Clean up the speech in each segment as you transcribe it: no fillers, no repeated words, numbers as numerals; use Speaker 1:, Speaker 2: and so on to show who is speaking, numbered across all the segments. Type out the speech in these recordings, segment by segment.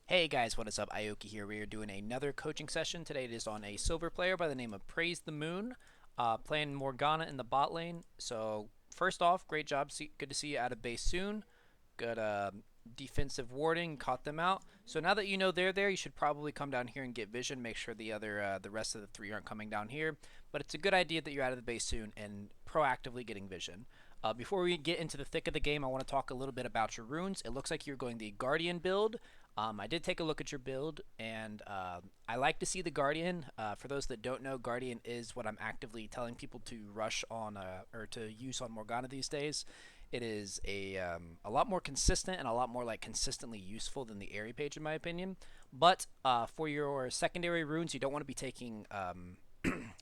Speaker 1: Hey guys, what is up? Aoki here. We are doing another coaching session. Today it is on a silver player by the name of Praise the Moon, playing Morgana in the bot lane. So first off, great job. Good to see you out of base soon. Good defensive warding, caught them out. So now that you know they're there, you should probably come down here and get vision. Make sure the rest of the three aren't coming down here. But it's a good idea that you're out of the base soon and proactively getting vision. Before we get into the thick of the game, I want to talk a little bit about your runes. It looks like you're going the Guardian build. I did take a look at your build, and I like to see the Guardian. For those that don't know, Guardian is what I'm actively telling people to rush on or to use on Morgana these days. It is a lot more consistent and a lot more like consistently useful than the Airy page in my opinion. But for your secondary runes, you don't want to be taking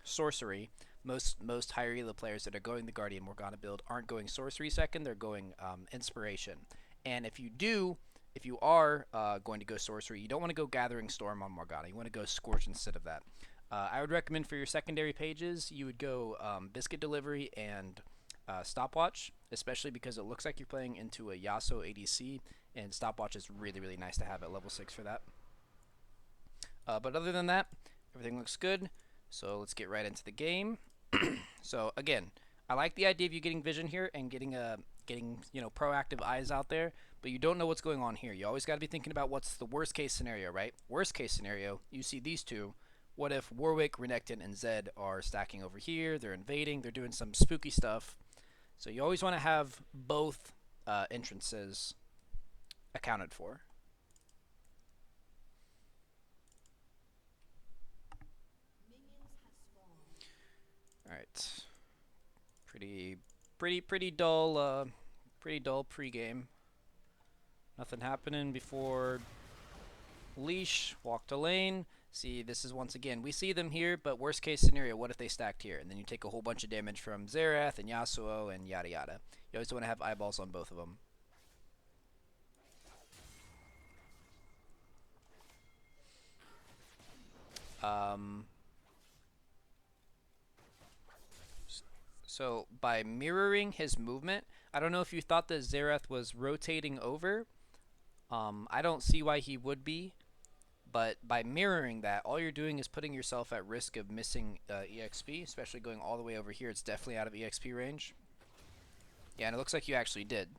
Speaker 1: sorcery. Most higher elo players that are going the Guardian Morgana build aren't going sorcery second; they're going inspiration. And if you are going to go sorcery, you don't want to go Gathering Storm on Morgana. You want to go Scorch instead of that. I would recommend for your secondary pages, you would go Biscuit Delivery and Stopwatch, especially because it looks like you're playing into a Yasuo ADC, and Stopwatch is really, really nice to have at level 6 for that. But other than that, everything looks good. So let's get right into the game. So again, I like the idea of you getting vision here and getting proactive eyes out there, but you don't know what's going on here. You always got to be thinking about what's the worst case scenario, right? Worst case scenario, you see these two. What if Warwick, Renekton, and Zed are stacking over here? They're invading. They're doing some spooky stuff. So you always want to have both entrances accounted for. All right. Pretty dull. Pretty dull pregame. Nothing happening before Leash, walk to lane. See, this is once again, we see them here, but worst case scenario, what if they stacked here? And then you take a whole bunch of damage from Xerath and Yasuo and yada yada. You always want to have eyeballs on both of them. So by mirroring his movement, I don't know if you thought that Xerath was rotating over. I don't see why he would be, but by mirroring that, all you're doing is putting yourself at risk of missing EXP, especially going all the way over here. It's definitely out of EXP range. Yeah, and it looks like you actually did.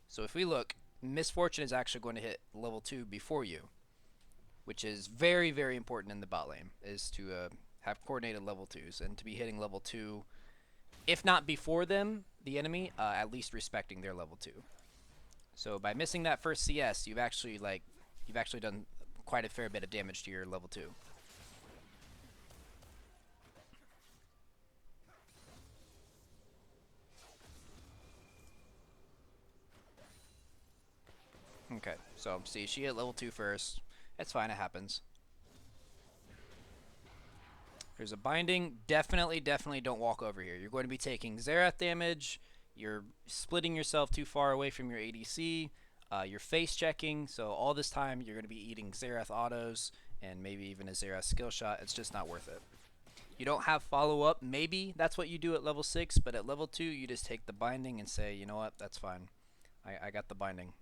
Speaker 1: So if we look, Misfortune is actually going to hit level 2 before you, which is very, very important in the bot lane, is to have coordinated level 2s and to be hitting level 2, if not before them, the enemy, at least respecting their level 2. So by missing that first CS, you've actually done quite a fair bit of damage to your level 2. Okay, so see, she hit level 2 first. That's fine, it happens. There's a binding. Definitely don't walk over here. You're going to be taking Xerath damage. You're splitting yourself too far away from your ADC. You're face checking, so all this time you're going to be eating Xerath autos and maybe even a Xerath skill shot. It's just not worth it. You don't have follow-up. Maybe that's what you do at level 6, but at level 2 you just take the binding and say, you know what, that's fine. I got the binding.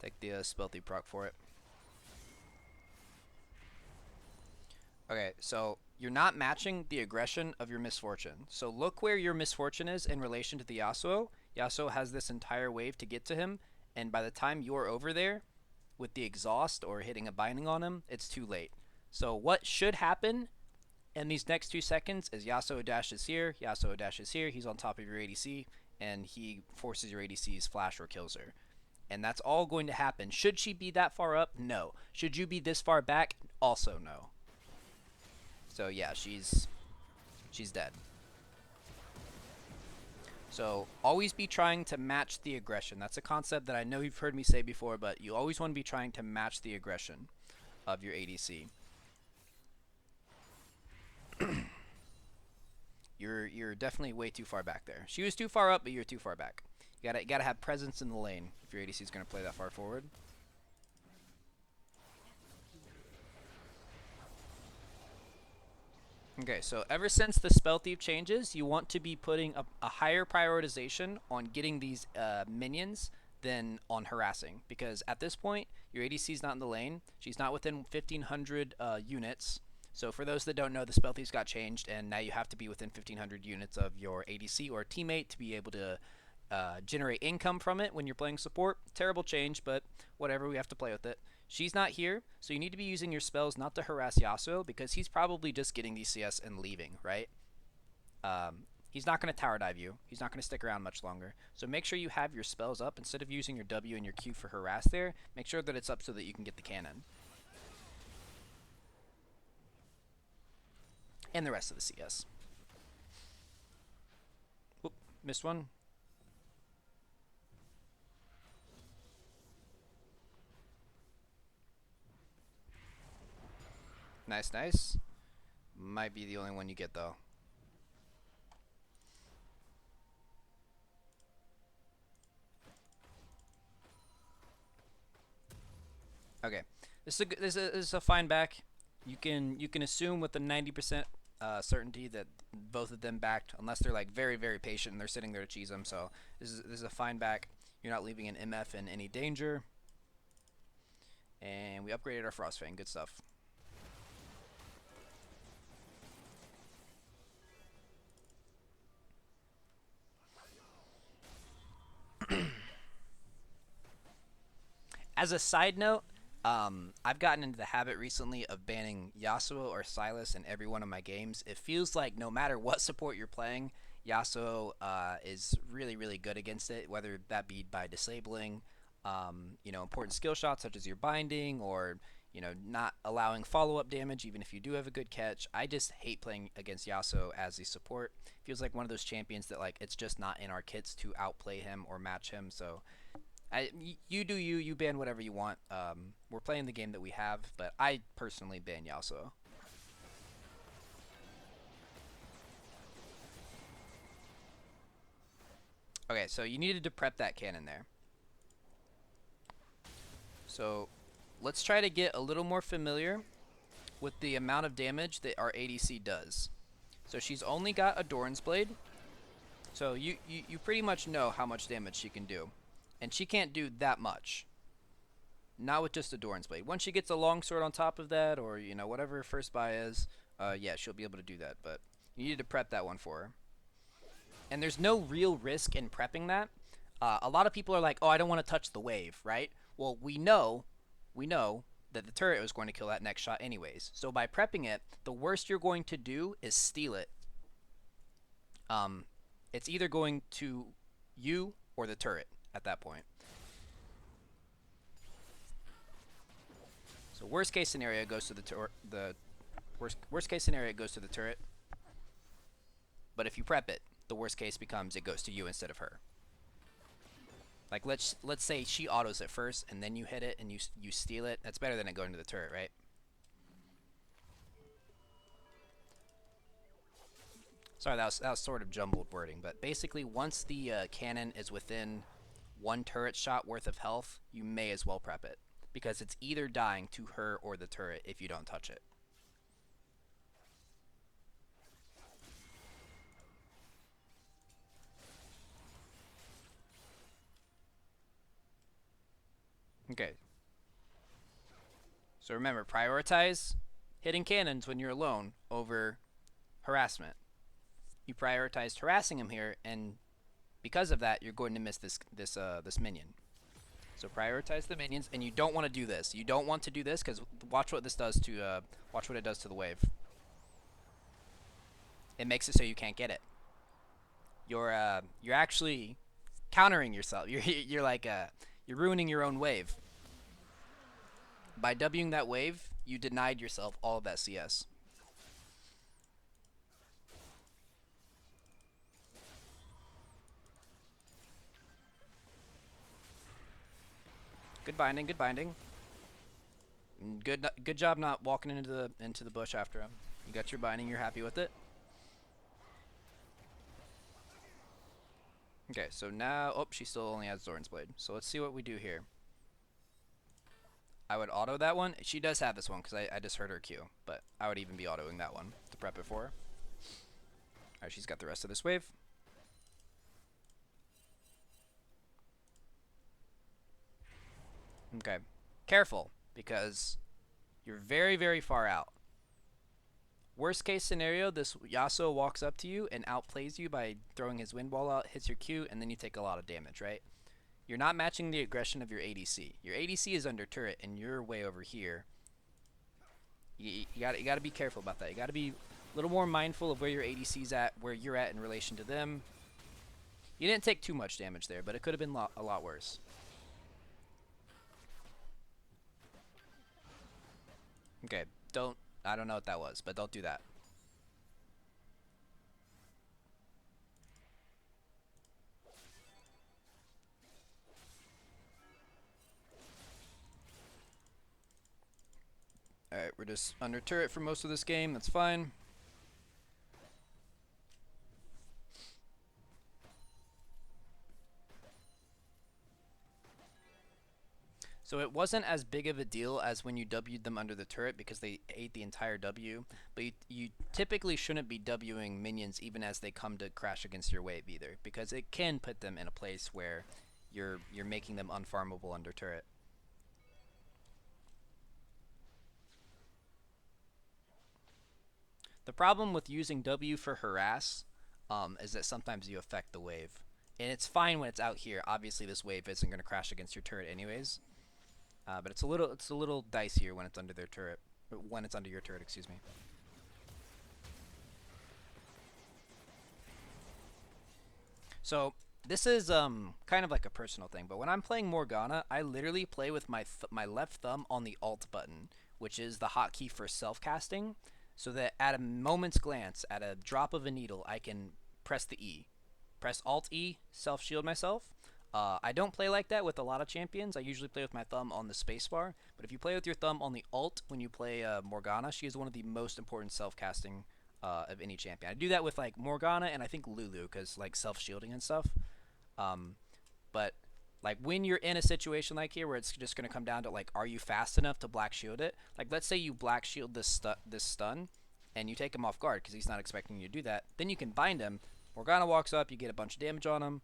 Speaker 1: Take the Spell Thief proc for it. Okay, so you're not matching the aggression of your Misfortune. So look where your Misfortune is in relation to the Yasuo. Yasuo has this entire wave to get to him, and by the time you're over there with the exhaust or hitting a binding on him, it's too late. So what should happen in these next 2 seconds is Yasuo dashes here, he's on top of your ADC, and he forces your ADC's flash or kills her. And that's all going to happen. Should she be that far up? No. Should you be this far back? Also no. So yeah, she's dead. So always be trying to match the aggression. That's a concept that I know you've heard me say before, but you always want to be trying to match the aggression of your ADC. You're definitely way too far back there. She was too far up, but you're too far back. You gotta have presence in the lane if your ADC is gonna play that far forward. Okay, so ever since the Spell Thief changes, you want to be putting a higher prioritization on getting these minions than on harassing, because at this point Your ADC's not in the lane. She's not within 1,500 units. So for those that don't know, the spell thieves got changed, and now you have to be within 1,500 units of your ADC or teammate to be able to generate income from it when you're playing support. Terrible change, but whatever, we have to play with it. She's not here, so you need to be using your spells not to harass Yasuo, because he's probably just getting these CS and leaving, right? He's not going to tower dive you. He's not going to stick around much longer. So make sure you have your spells up. Instead of using your W and your Q for harass there, make sure that it's up so that you can get the cannon. And the rest of the CS. Oop, missed one. Nice, nice. Might be the only one you get, though. Okay, this is a fine back. You can assume with a 90% certainty that both of them backed, unless they're like very patient and they're sitting there to cheese them. So this is a fine back. You're not leaving an MF in any danger. And we upgraded our Frostfang. Good stuff. As a side note, I've gotten into the habit recently of banning Yasuo or Sylas in every one of my games. It feels like no matter what support you're playing, Yasuo is really good against it, whether that be by disabling important skill shots such as your binding, or not allowing follow-up damage even if you do have a good catch. I just hate playing against Yasuo as a support. Feels like one of those champions that like it's just not in our kits to outplay him or match him. So you do you ban whatever you want. We're playing the game that we have, but I personally ban Yasuo. Okay, so you needed to prep that cannon there. So let's try to get a little more familiar with the amount of damage that our ADC does. So she's only got a Doran's Blade. So you pretty much know how much damage she can do. And she can't do that much. Not with just a Doran's Blade. Once she gets a longsword on top of that, or whatever her first buy is, yeah, she'll be able to do that. But you need to prep that one for her. And there's no real risk in prepping that. A lot of people are like, oh, I don't want to touch the wave, right? Well, we know that the turret was going to kill that next shot anyways. So by prepping it, the worst you're going to do is steal it. It's either going to you or the turret at that point. So worst case scenario, it goes to the worst case scenario, it goes to the turret. But if you prep it, the worst case becomes it goes to you instead of her. Like let's say she autos it first and then you hit it and you steal it. That's better than it going to the turret, right? Sorry, that was sort of jumbled wording, but basically once the cannon is within one turret shot worth of health, you may as well prep it, because it's either dying to her or the turret if you don't touch it. Okay. So remember, prioritize hitting cannons when you're alone over harassment. You prioritized harassing him here, and because of that, you're going to miss this minion. So prioritize the minions, and you don't want to do this. You don't want to do this because watch what this does to watch what it does to the wave. It makes it so you can't get it. You're actually countering yourself. You're like you're ruining your own wave. By Wing that wave, you denied yourself all of that CS. Good binding, good binding. Good job not walking into the bush after him. You got your binding, you're happy with it. Okay, so now, oh, she still only has Zoran's Blade. So let's see what we do here. I would auto that one. She does have this one because I just heard her Q, but I would even be autoing that one to prep it for her. Alright, she's got the rest of this wave. Okay. Careful, because you're very, very far out. Worst case scenario, this Yasuo walks up to you and outplays you by throwing his wind wall out, hits your Q, and then you take a lot of damage, right? You're not matching the aggression of your ADC. Your ADC is under turret, and you're way over here. You gotta be careful about that. You gotta be a little more mindful of where your ADC's at, where you're at in relation to them. You didn't take too much damage there, but it could have been a lot worse. Okay, I don't know what that was, but don't do that. Alright, we're just under turret for most of this game. That's fine. So it wasn't as big of a deal as when you W'd them under the turret because they ate the entire W, but you typically shouldn't be W'ing minions even as they come to crash against your wave either, because it can put them in a place where you're making them unfarmable under turret. The problem with using W for harass is that sometimes you affect the wave. And it's fine when it's out here. Obviously this wave isn't going to crash against your turret anyways. But it's a little dicier when it's under their turret. When it's under your turret, excuse me. So this is kind of like a personal thing, but when I'm playing Morgana, I literally play with my left thumb on the Alt button, which is the hotkey for self-casting, so that at a moment's glance, at a drop of a needle, I can press the E. Press Alt E, self-shield myself. I don't play like that with a lot of champions. I usually play with my thumb on the spacebar. But if you play with your thumb on the Alt when you play Morgana, she is one of the most important self-casting of any champion. I do that with like Morgana and I think Lulu, because like self-shielding and stuff. But like when you're in a situation like here where it's just going to come down to like, are you fast enough to black shield it? Like let's say you black shield this stun and you take him off guard because he's not expecting you to do that. Then you can bind him. Morgana walks up, you get a bunch of damage on him.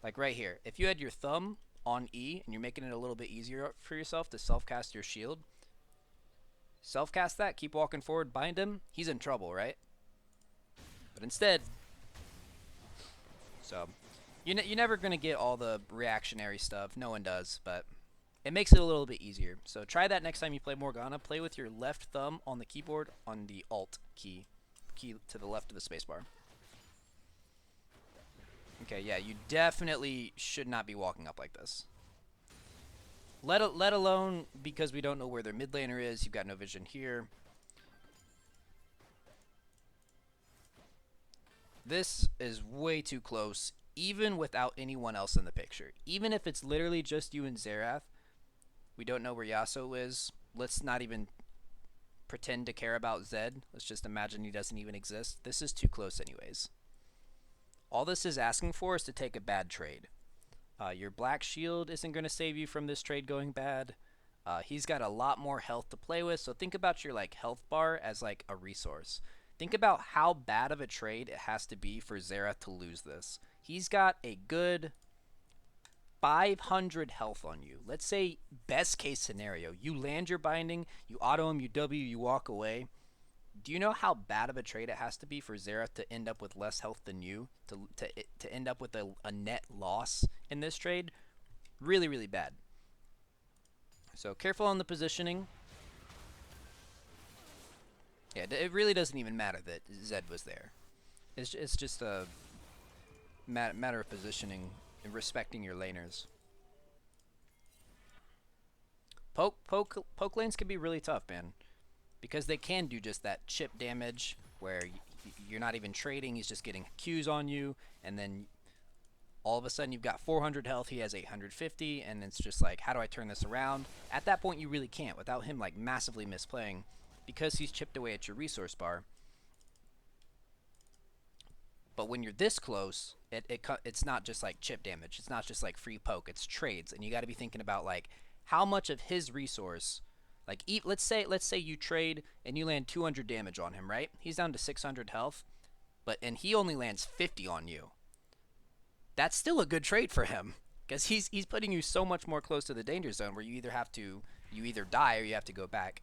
Speaker 1: Like right here, if you had your thumb on E and you're making it a little bit easier for yourself to self-cast your shield, self-cast that, keep walking forward, bind him, he's in trouble, right? But instead, so you're never going to get all the reactionary stuff. No one does, but it makes it a little bit easier. So try that next time you play Morgana. Play with your left thumb on the keyboard on the Alt key to the left of the spacebar. Okay, yeah, you definitely should not be walking up like this. Let alone because we don't know where their mid laner is. You've got no vision here. This is way too close, even without anyone else in the picture. Even if it's literally just you and Xerath, we don't know where Yasuo is. Let's not even pretend to care about Zed. Let's just imagine he doesn't even exist. This is too close anyways. All this is asking for is to take a bad trade. Your black shield isn't going to save you from this trade going bad. He's got a lot more health to play with, so think about your like health bar as like a resource. Think about how bad of a trade it has to be for Xerath to lose this. He's got a good 500 health on you. Let's say best case scenario, you land your binding, you auto him, you W, you walk away. Do you know how bad of a trade it has to be for Xerath to end up with less health than you, to end up with a net loss in this trade? Really, really bad. So careful on the positioning. Yeah, it really doesn't even matter that Zed was there. It's just a matter of positioning and respecting your laners. Poke lanes can be really tough, man. Because they can do just that chip damage where you're not even trading, he's just getting Qs on you, and then all of a sudden you've got 400 health, he has 850, and it's just like, how do I turn this around? At that point you really can't without him like massively misplaying because he's chipped away at your resource bar. But when you're this close, it's not just like chip damage, it's not just like free poke, it's trades, and you got to be thinking about like how much of his resource. Like, let's say you trade and you land 200 damage on him, right? He's down to 600 health, and he only lands 50 on you. That's still a good trade for him. because he's putting you so much more close to the danger zone where you either die or you have to go back.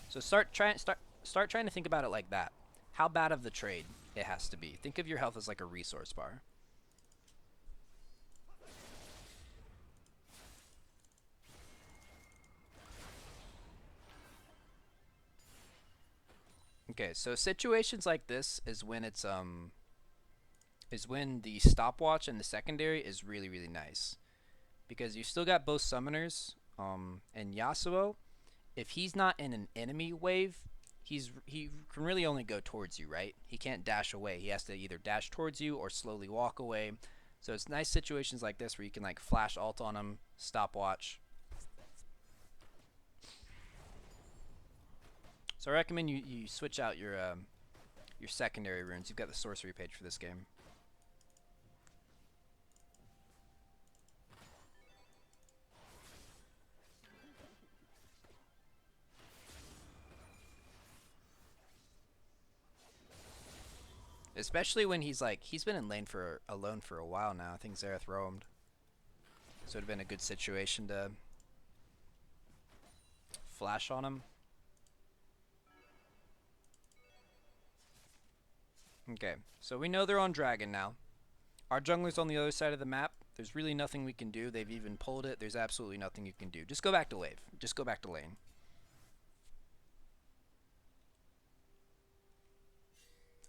Speaker 1: So start trying to think about it like that. How bad of the trade it has to be. Think of your health as like a resource bar. Okay, so situations like this is when the stopwatch and the secondary is really really nice, because you still got both summoners, and Yasuo. If he's not in an enemy wave, he can really only go towards you, right? He can't dash away. He has to either dash towards you or slowly walk away. So it's nice situations like this where you can like flash ult on him, stopwatch. So I recommend you switch out your secondary runes. You've got the sorcery page for this game. Especially when he's been in lane alone for a while now. I think Xerath roamed. So it would have been a good situation to flash on him. Okay, so we know they're on Dragon now. Our jungler's on the other side of the map. There's really nothing we can do. They've even pulled it. There's absolutely nothing you can do. Just go back to wave. Just go back to lane.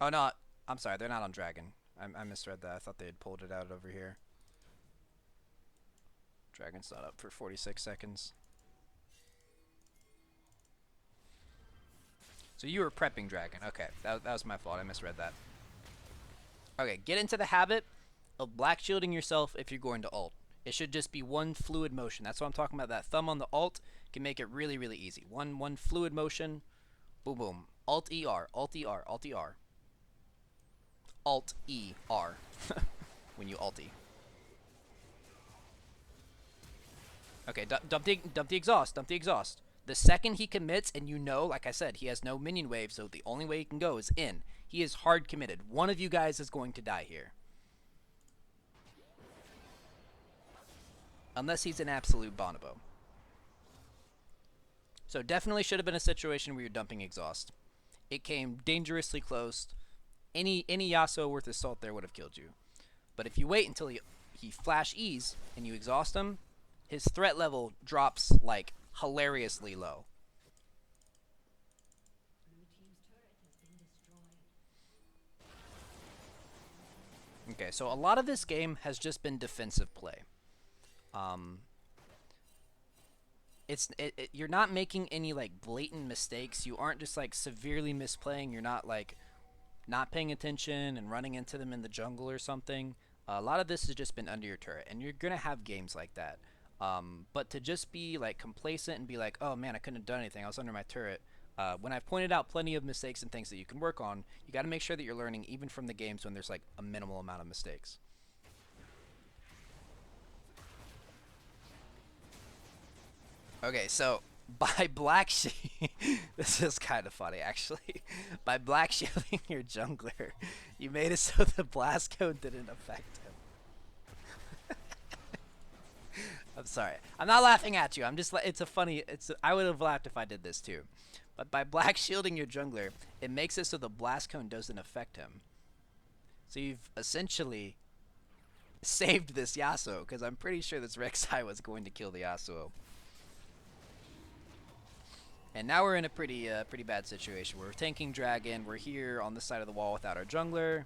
Speaker 1: Oh, no. I'm sorry. They're not on Dragon. I misread that. I thought they had pulled it out over here. Dragon's not up for 46 seconds. So you were prepping Dragon. Okay, that was my fault. I misread that. Okay, get into the habit of black shielding yourself if you're going to ult. It should just be one fluid motion. That's what I'm talking about. That thumb on the ult can make it really, really easy. One fluid motion. Boom, boom. Alt ER. Alt ER. Alt ER. Alt ER. When you ulti. Okay, dump the exhaust. Dump the exhaust. The second he commits, and you know, like I said, he has no minion wave, so the only way he can go is in. He is hard committed. One of you guys is going to die here. Unless he's an absolute bonobo. So definitely should have been a situation where you're dumping exhaust. It came dangerously close. Any Yasuo worth his salt there would have killed you. But if you wait until he flash E's and you exhaust him, his threat level drops like hilariously low. Okay, so a lot of this game has just been defensive play. You're not making any like blatant mistakes. You aren't just like severely misplaying. You're not like not paying attention and running into them in the jungle or something. A lot of this has just been under your turret, and you're gonna have games like that. But to just be like complacent and be like, oh man, I couldn't have done anything, I was under my turret. When I've pointed out plenty of mistakes and things that you can work on, you got to make sure that you're learning even from the games when there's like a minimal amount of mistakes. Okay, so by black this is kind of funny actually. By black shielding your jungler, you made it so the blast cone didn't affect him. I'm sorry. I'm not laughing at you. I'm just I would have laughed if I did this too. But by black shielding your jungler, it makes it so the blast cone doesn't affect him. So you've essentially saved this Yasuo, because I'm pretty sure this Rek'Sai was going to kill the Yasuo. And now we're in a pretty bad situation. We're tanking Dragon. We're here on this side of the wall without our jungler.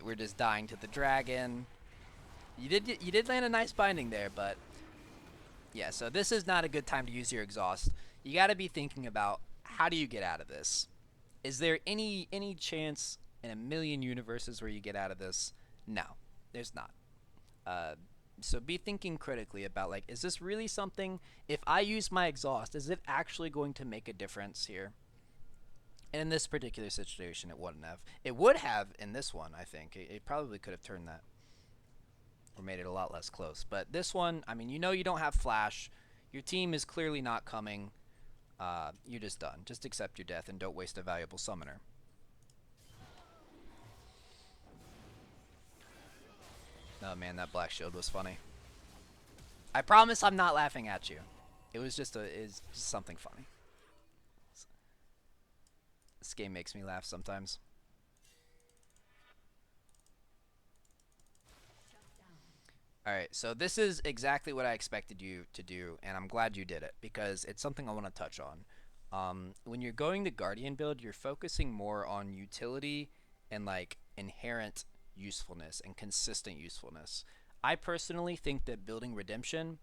Speaker 1: We're just dying to the Dragon. You did land a nice binding there, but yeah, so this is not a good time to use your exhaust. You got to be thinking about, how do you get out of this? Is there any chance in a million universes where you get out of this? No, there's not. So be thinking critically about, like, is this really something? If I use my exhaust, is it actually going to make a difference here? And in this particular situation, it wouldn't have. It would have in this one, I think. It probably could have turned that, or made it a lot less close. But this one, I mean, you know you don't have flash. Your team is clearly not coming. You're just done. Just accept your death and don't waste a valuable summoner. Oh man, that black shield was funny. I promise I'm not laughing at you. It was just something funny. This game makes me laugh sometimes. Alright, so this is exactly what I expected you to do, and I'm glad you did it, because it's something I want to touch on. When you're going the Guardian build, you're focusing more on utility and like inherent usefulness and consistent usefulness. I personally think that building Redemption,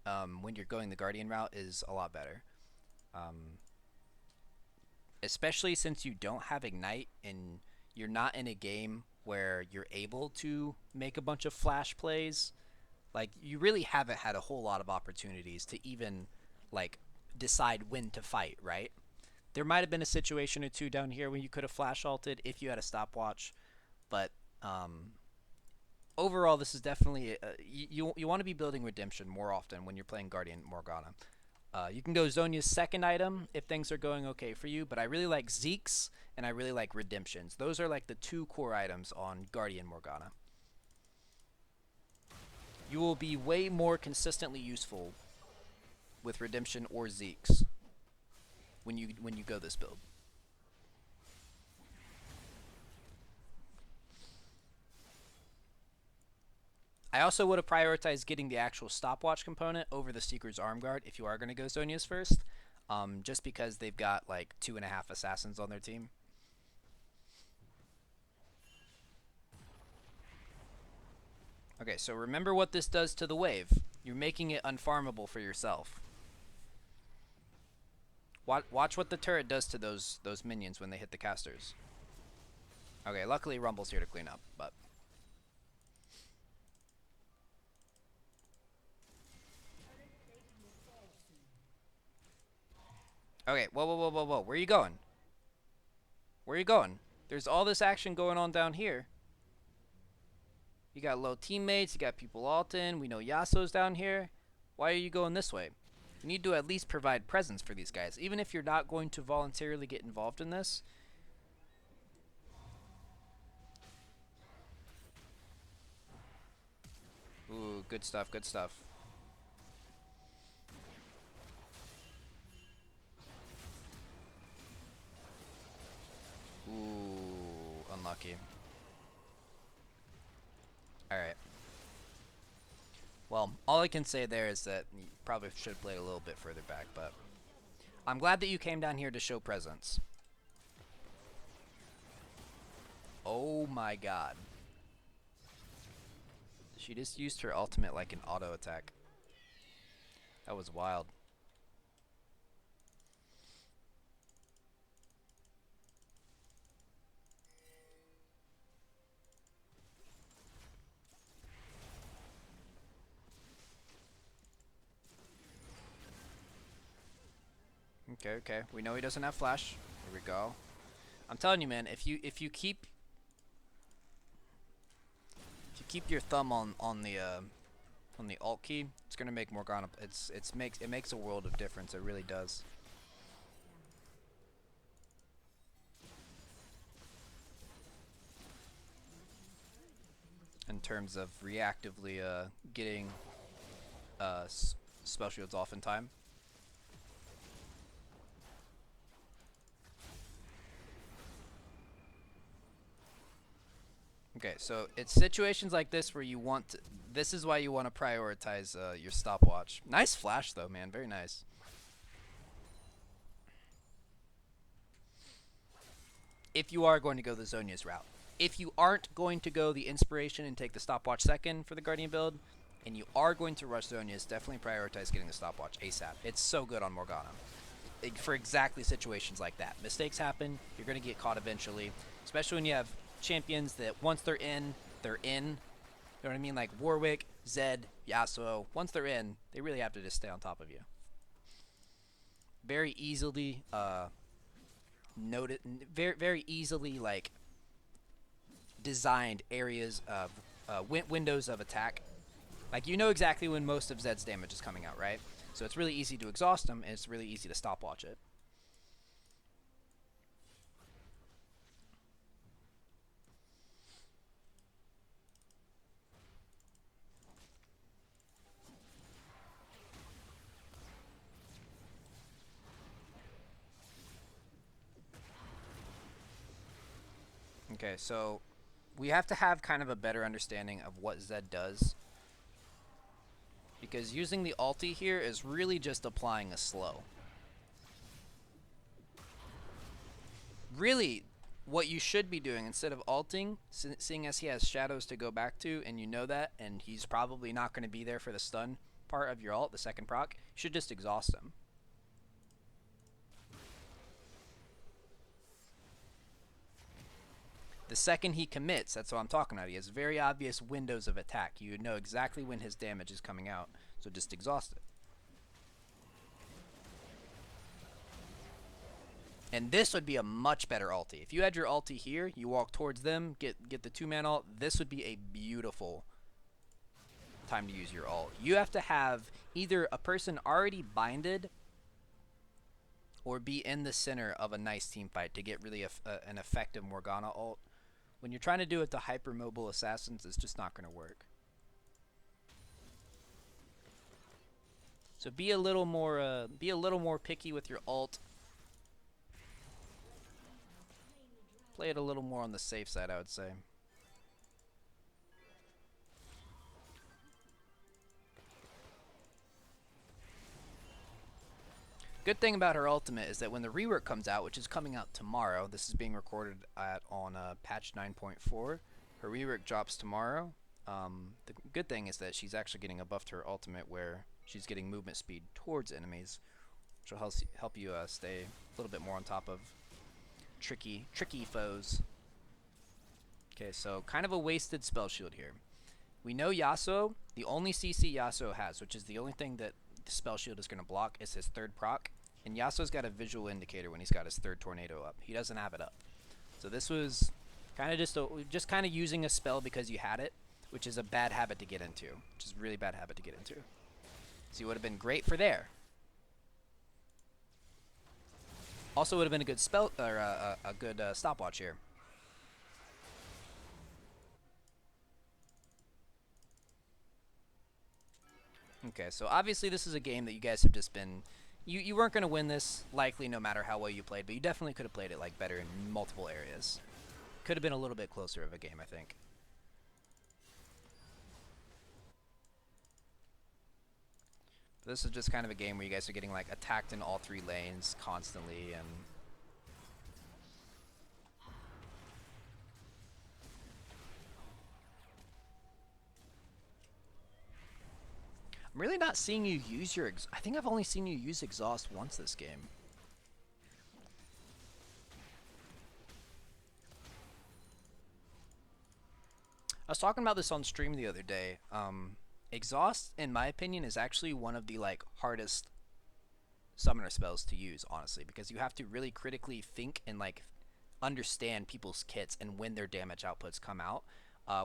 Speaker 1: when you're going the Guardian route, is a lot better. Um, Especially since you don't have Ignite and you're not in a game where you're able to make a bunch of flash plays. Like, you really haven't had a whole lot of opportunities to even like decide when to fight, right? There might have been a situation or two down here where you could have flash ulted if you had a stopwatch, but um, overall, this is definitely you want to be building Redemption more often when you're playing Guardian Morgana. You can go Zhonya's second item if things are going okay for you, but I really like Zeke's and I really like Redemptions. Those are like the two core items on Guardian Morgana. You will be way more consistently useful with Redemption or Zeke's when you go this build. I also would have prioritized getting the actual stopwatch component over the Seeker's Arm Guard if you are going to go Zhonya's first, just because they've got like 2.5 assassins on their team. Okay, so remember what this does to the wave. You're making it unfarmable for yourself. Watch what the turret does to those minions when they hit the casters. Okay, luckily Rumble's here to clean up, but... Okay, whoa, whoa, whoa, whoa, whoa. Where are you going? Where are you going? There's all this action going on down here. You got low teammates, you got people ulting, we know Yasuo's down here. Why are you going this way? You need to at least provide presence for these guys. Even if you're not going to voluntarily get involved in this. Ooh, good stuff, good stuff. Ooh, unlucky. Alright. Well, all I can say there is that you probably should have played a little bit further back, but I'm glad that you came down here to show presence. Oh my god. She just used her ultimate like an auto attack. That was wild. Okay, okay. We know he doesn't have flash. Here we go. I'm telling you, man. If you keep your thumb on the alt key, it's gonna make Morgana. It makes a world of difference. It really does. In terms of reactively getting spell shields off in time. Okay, so it's situations like this where you want to, this is why you want to prioritize your stopwatch. Nice flash though, man. Very nice. If you are going to go the Zhonya's route. If you aren't going to go the Inspiration and take the stopwatch second for the Guardian build, and you are going to rush Zhonya's, definitely prioritize getting the stopwatch ASAP. It's so good on Morgana. For exactly situations like that. Mistakes happen. You're going to get caught eventually. Especially when you have champions that once they're in, they're in. You know what I mean? Like Warwick, Zed, Yasuo. Once they're in, they really have to just stay on top of you. Very easily noted, very easily like designed areas of windows of attack. Like, you know exactly when most of Zed's damage is coming out, right? So it's really easy to exhaust them, and it's really easy to stopwatch it. Okay, so we have to have kind of a better understanding of what Zed does, because using the ulti here is really just applying a slow. Really, what you should be doing instead of ulting, seeing as he has shadows to go back to, and you know that, and he's probably not going to be there for the stun part of your ult, the second proc, you should just exhaust him. The second he commits, that's what I'm talking about. He has very obvious windows of attack. You know exactly when his damage is coming out, so just exhaust it. And this would be a much better ulti. If you had your ulti here, you walk towards them, get the 2-man ult, this would be a beautiful time to use your ult. You have to have either a person already binded or be in the center of a nice team fight to get really an effective Morgana ult. When you're trying to do it to hypermobile assassins, it's just not going to work. So be a little more picky with your ult. Play it a little more on the safe side, I would say. Good thing about her ultimate is that when the rework comes out, which is coming out tomorrow, this is being recorded on patch 9.4. Her rework drops tomorrow. The good thing is that she's actually getting a buff to her ultimate where she's getting movement speed towards enemies, which will help you stay a little bit more on top of tricky foes. Okay, so kind of a wasted spell shield here. We know Yasuo, the only CC Yasuo has, which is the only thing that the spell shield is going to block, is his third proc. And Yasuo's got a visual indicator when he's got his third tornado up. He doesn't have it up. So this was kind of just kind of using a spell because you had it, which is a bad habit to get into. Which is a really bad habit to get into. So he would have been great for there. Also would have been a good spell or a good stopwatch here. Okay, so obviously this is a game that you guys have just been... You weren't going to win this, likely, no matter how well you played, but you definitely could have played it like better in multiple areas. Could have been a little bit closer of a game, I think. This is just kind of a game where you guys are getting like attacked in all three lanes constantly, and... I'm really not seeing you use your... I think I've only seen you use exhaust once this game. I was talking about this on stream the other day. Exhaust, in my opinion, is actually one of the like hardest summoner spells to use, honestly, because you have to really critically think and like understand people's kits and when their damage outputs come out.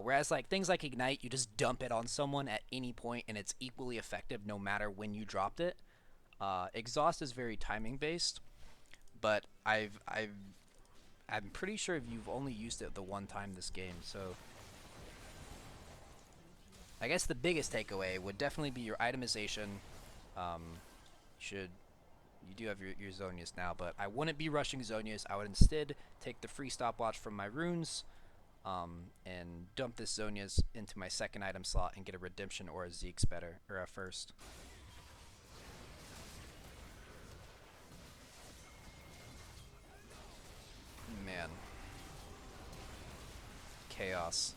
Speaker 1: Whereas like things like Ignite, you just dump it on someone at any point and it's equally effective no matter when you dropped it. Exhaust is very timing based, but I'm pretty sure you've only used it the one time this game. So I guess the biggest takeaway would definitely be your itemization. You do have your Zhonya's now, but I wouldn't be rushing Zhonya's. I would instead take the free stopwatch from my runes. And dump this Zhonya's into my second item slot and get a redemption or a Zeke's better, or a first. Man. Chaos.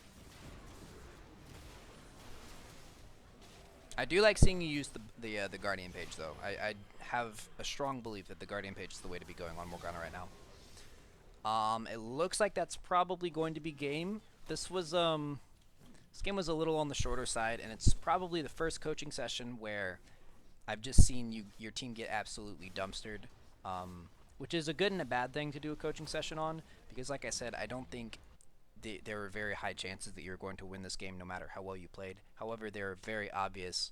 Speaker 1: I do like seeing you use the Guardian page though. I have a strong belief that the Guardian page is the way to be going on Morgana right now. It looks like that's probably going to be game. This game was a little on the shorter side, and it's probably the first coaching session where I've just seen your team get absolutely dumpstered, which is a good and a bad thing to do a coaching session on, because like I said, I don't think there are very high chances that you're going to win this game no matter how well you played. However, there are very obvious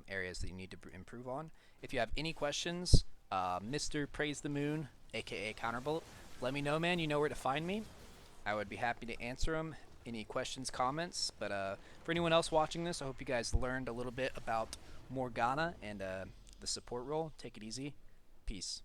Speaker 1: areas that you need to improve on. If you have any questions, Mr. Praise the Moon, aka Counterbolt, let me know, man. You know where to find me. I would be happy to answer them. Any questions, comments. But for anyone else watching this, I hope you guys learned a little bit about Morgana and the support role. Take it easy. Peace.